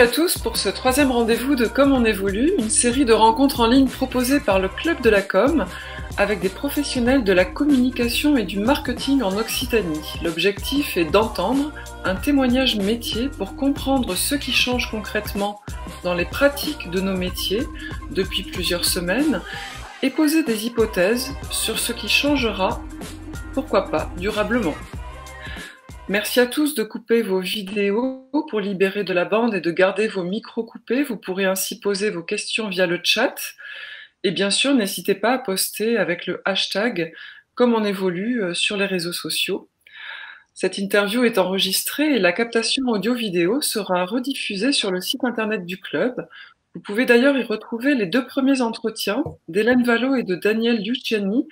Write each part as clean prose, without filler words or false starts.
à tous pour ce troisième rendez-vous de Comme on évolue, une série de rencontres en ligne proposées par le Club de la Com avec des professionnels de la communication et du marketing en Occitanie. L'objectif est d'entendre un témoignage métier pour comprendre ce qui change concrètement dans les pratiques de nos métiers depuis plusieurs semaines et poser des hypothèses sur ce qui changera, pourquoi pas, durablement. Merci à tous de couper vos vidéos pour libérer de la bande et de garder vos micros coupés. Vous pourrez ainsi poser vos questions via le chat. Et bien sûr, n'hésitez pas à poster avec le hashtag Comme on évolue sur les réseaux sociaux. Cette interview est enregistrée et la captation audio-vidéo sera rediffusée sur le site internet du club. Vous pouvez d'ailleurs y retrouver les 2 premiers entretiens d'Hélène Vallot et de Daniel Luciani,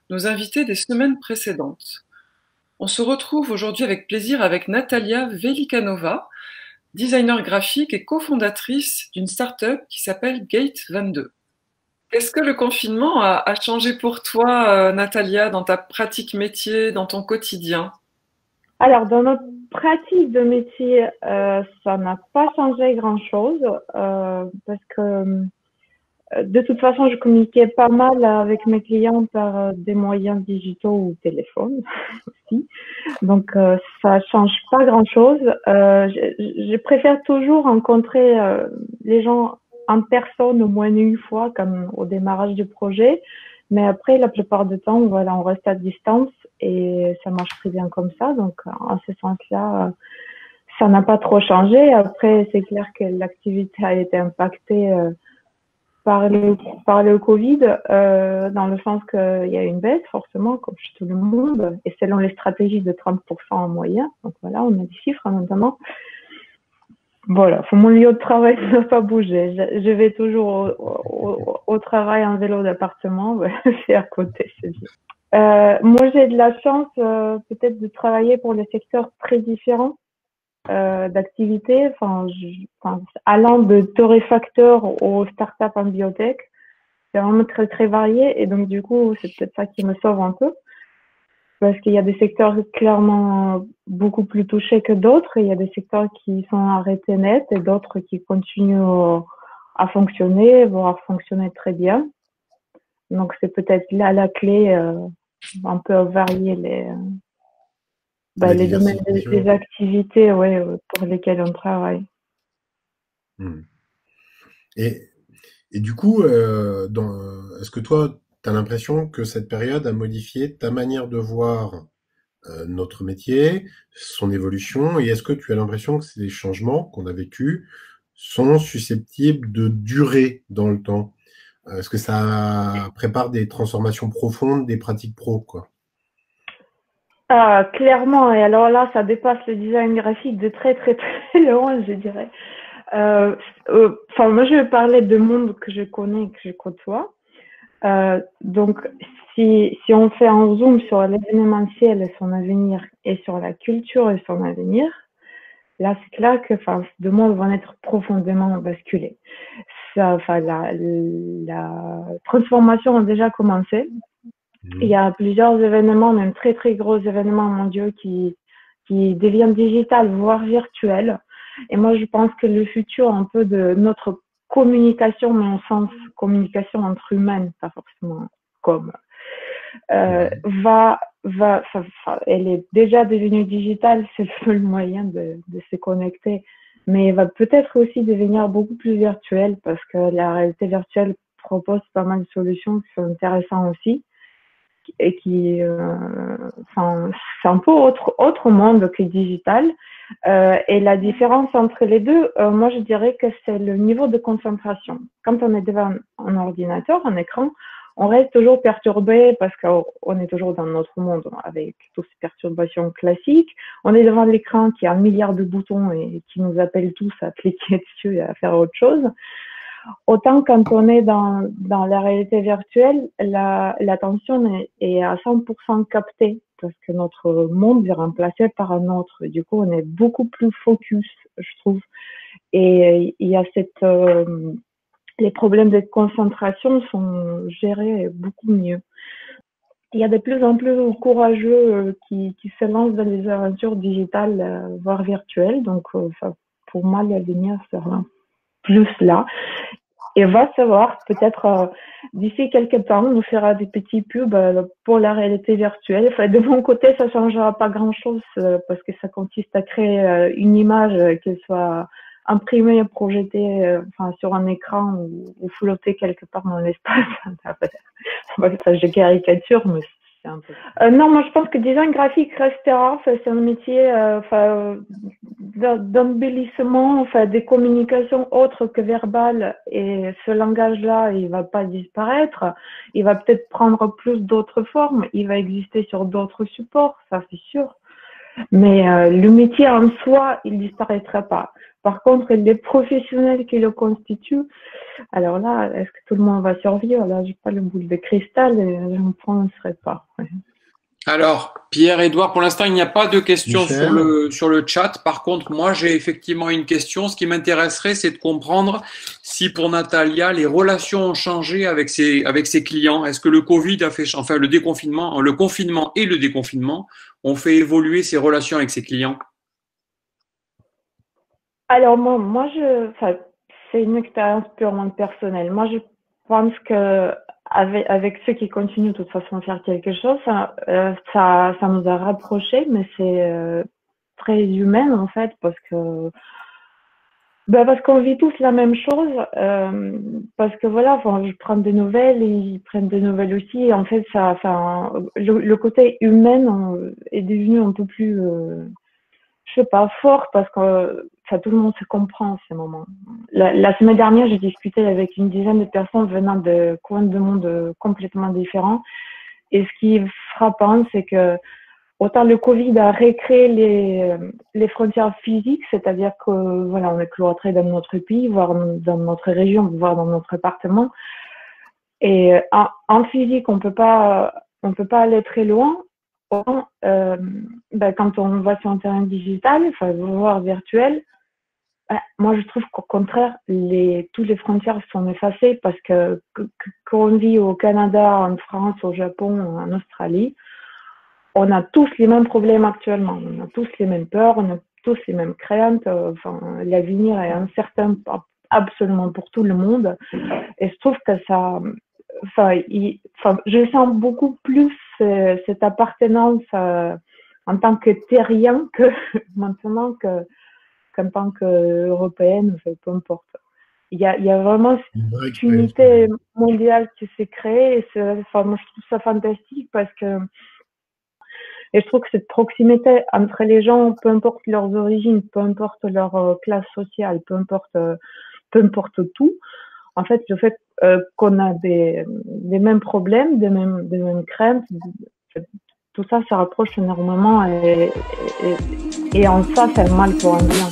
nos invités des semaines précédentes. On se retrouve aujourd'hui avec plaisir avec Natalia Velikanova, designer graphique et cofondatrice d'une start-up qui s'appelle Gate22. Qu'est-ce que le confinement a changé pour toi, Natalia, dans ta pratique métier, dans ton quotidien? Alors, dans notre pratique de métier, ça n'a pas changé grand-chose parce que de toute façon, je communiquais pas mal avec mes clients par des moyens digitaux ou téléphone aussi. Donc, ça change pas grand-chose. Je préfère toujours rencontrer les gens en personne au moins une fois, comme au démarrage du projet. Mais après, la plupart du temps, voilà, on reste à distance et ça marche très bien comme ça. Donc, en ce sens-là, ça n'a pas trop changé. Après, c'est clair que l'activité a été impactée par le Covid, dans le sens qu'il y a une baisse, forcément, comme chez tout le monde, et selon les stratégies de 30% en moyenne. Donc voilà, on a des chiffres maintenant. Voilà, mon lieu de travail n'a pas bougé. Je vais toujours au travail en vélo d'appartement, c'est à côté, c'est bien. Moi, j'ai de la chance peut-être de travailler pour des secteurs très différents d'activité, allant de torréfacteurs aux startups en biotech. C'est vraiment très, très varié et donc du coup, c'est peut-être ça qui me sauve un peu. Parce qu'il y a des secteurs clairement beaucoup plus touchés que d'autres. Il y a des secteurs qui sont arrêtés net et d'autres qui continuent à fonctionner, voire à fonctionner très bien. Donc, c'est peut-être là la clé, un peu varier les domaines des activités pour lesquelles on travaille. Et du coup, est-ce que toi, tu as l'impression que cette période a modifié ta manière de voir notre métier, son évolution, et est-ce que tu as l'impression que ces changements qu'on a vécus sont susceptibles de durer dans le temps? Est-ce que ça prépare des transformations profondes des pratiques pro, quoi? Clairement, et alors là, ça dépasse le design graphique de très très très loin, je dirais. Moi, je vais parler de monde que je connais, que je côtoie. Donc, si on fait un zoom sur l'événementiel et son avenir et sur la culture et son avenir, là, c'est clair que deux mondes vont être profondément basculés. La transformation a déjà commencé. Il y a plusieurs événements, même très très gros événements mondiaux qui deviennent digital, voire virtuels. Et moi, je pense que le futur un peu de notre communication, mais en sens communication entre humains, pas forcément comme, elle est déjà devenue digitale, c'est le seul moyen de se connecter, mais elle va peut-être aussi devenir beaucoup plus virtuelle parce que la réalité virtuelle propose pas mal de solutions qui sont intéressantes aussi et qui, c'est un peu autre monde que digital. Et la différence entre les deux, moi je dirais que c'est le niveau de concentration. Quand on est devant un ordinateur, un écran, on reste toujours perturbé parce qu'on est toujours dans notre monde avec toutes ces perturbations classiques. On est devant l'écran qui a 1 milliard de boutons et qui nous appelle tous à cliquer dessus et à faire autre chose. Autant quand on est dans la réalité virtuelle, l'attention est à 100% captée parce que notre monde est remplacé par un autre. Du coup, on est beaucoup plus focus, je trouve. Et il y a les problèmes de concentration sont gérés beaucoup mieux. Il y a de plus en plus courageux qui se lancent dans les aventures digitales, voire virtuelles. Donc, ça pour moi, la lumière sera plus là. Et va savoir, peut-être d'ici quelques temps, on nous fera des petits pubs pour la réalité virtuelle. Enfin, de mon côté, ça changera pas grand-chose parce que ça consiste à créer une image, qu'elle soit imprimée, projetée sur un écran ou flottée quelque part dans l'espace. Ça, je caricature, mais c'est un peu... non, moi je pense que design graphique restera. C'est un métier d'embellissement, des communications autres que verbales, et ce langage-là, il va pas disparaître. Il va peut-être prendre plus d'autres formes. Il va exister sur d'autres supports, ça c'est sûr. Mais le métier en soi, il disparaîtra pas. Par contre, les professionnels qui le constituent, alors là, est-ce que tout le monde va survivre? Là, j'ai pas le boule de cristal et je ne prononcerai pas. Ouais. Alors, Pierre-Édouard, pour l'instant, il n'y a pas de questions sur le chat. Par contre, moi, j'ai effectivement une question. Ce qui m'intéresserait, c'est de comprendre si pour Natalia, les relations ont changé avec ses clients. Est-ce que le Covid a fait, enfin, le confinement et le déconfinement ont fait évoluer ses relations avec ses clients? Alors, moi c'est une expérience purement personnelle. Moi, je pense que avec ceux qui continuent de toute façon à faire quelque chose, ça nous a rapprochés, mais c'est très humain en fait, parce qu'on vit tous la même chose, parce que voilà, je prends des nouvelles, et ils prennent des nouvelles aussi, et en fait, le côté humain est devenu un peu plus, je sais pas, fort, parce que tout le monde se comprend en ces moments. La semaine dernière, j'ai discuté avec une dizaine de personnes venant de coins de monde complètement différents. Et ce qui est frappant, c'est que autant le Covid a recréé les frontières physiques, c'est-à-dire que voilà, on est cloîtré dans notre pays, voire dans notre région, voire dans notre appartement. Et en physique, on peut pas aller très loin. Quand on va sur un terrain digital, voire virtuel, moi je trouve qu'au contraire, toutes les frontières sont effacées, parce que quand on vit au Canada, en France, au Japon, en Australie, on a tous les mêmes problèmes actuellement, on a tous les mêmes peurs, on a tous les mêmes craintes. L'avenir est incertain absolument pour tout le monde, et je trouve que ça, je sens beaucoup plus cette appartenance en tant que terrien que maintenant qu'en tant qu'européenne, peu importe. Il y a vraiment cette unité mondiale qui s'est créée, et moi je trouve ça fantastique, et je trouve que cette proximité entre les gens, peu importe leurs origines, peu importe leur classe sociale, peu importe tout, en fait, le fait qu'on a des mêmes problèmes, des mêmes craintes, tout ça, ça rapproche énormément, et en ça, c'est le mal pour un bien.